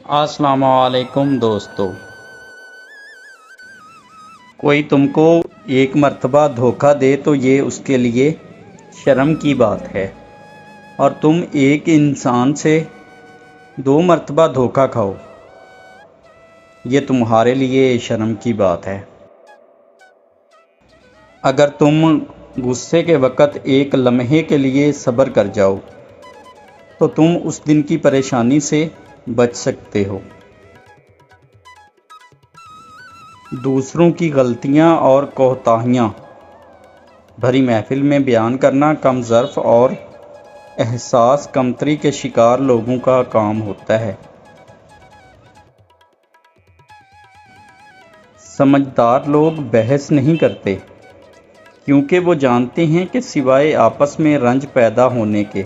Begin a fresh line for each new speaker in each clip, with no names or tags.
السلام علیکم دوستو، کوئی تم کو ایک مرتبہ دھوکہ دے تو یہ اس کے لیے شرم کی بات ہے، اور تم ایک انسان سے 2 مرتبہ دھوکہ کھاؤ، یہ تمہارے لیے شرم کی بات ہے۔ اگر تم غصے کے وقت ایک لمحے کے لیے صبر کر جاؤ تو تم اس دن کی پریشانی سے بچ سکتے ہو۔ دوسروں کی غلطیاں اور کوتاہیاں بھری محفل میں بیان کرنا کم ظرف اور احساس کمتری کے شکار لوگوں کا کام ہوتا ہے۔ سمجھدار لوگ بحث نہیں کرتے، کیونکہ وہ جانتے ہیں کہ سوائے آپس میں رنج پیدا ہونے کے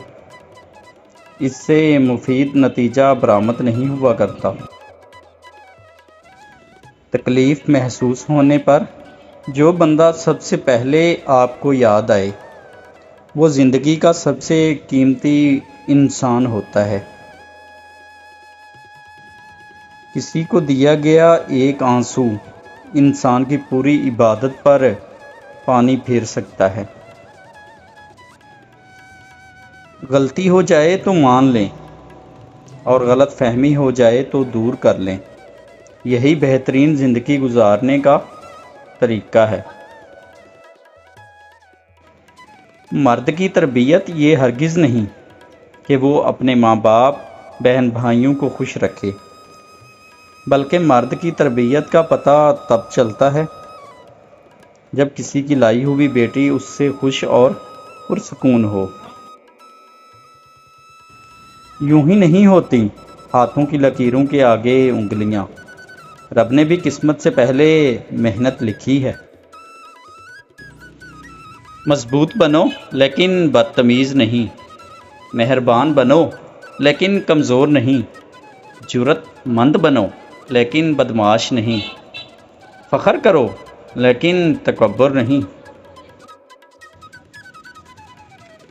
اس سے مفید نتیجہ برآمد نہیں ہوا کرتا۔ تکلیف محسوس ہونے پر جو بندہ سب سے پہلے آپ کو یاد آئے وہ زندگی کا سب سے قیمتی انسان ہوتا ہے۔ کسی کو دیا گیا ایک آنسو انسان کی پوری عبادت پر پانی پھیر سکتا ہے۔ غلطی ہو جائے تو مان لیں، اور غلط فہمی ہو جائے تو دور کر لیں، یہی بہترین زندگی گزارنے کا طریقہ ہے۔ مرد کی تربیت یہ ہرگز نہیں کہ وہ اپنے ماں باپ بہن بھائیوں کو خوش رکھے، بلکہ مرد کی تربیت کا پتہ تب چلتا ہے جب کسی کی لائی ہوئی بیٹی اس سے خوش اور پرسکون ہو۔ یوں ہی نہیں ہوتی ہاتھوں کی لکیروں کے آگے انگلیاں، رب نے بھی قسمت سے پہلے محنت لکھی ہے۔ مضبوط بنو لیکن بدتمیز نہیں، مہربان بنو لیکن کمزور نہیں، جرأت مند بنو لیکن بدمعاش نہیں، فخر کرو لیکن تکبر نہیں۔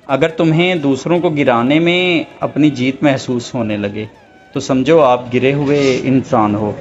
اگر تمہیں دوسروں کو گرانے میں اپنی جیت محسوس ہونے لگے تو سمجھو آپ گرے ہوئے انسان ہو۔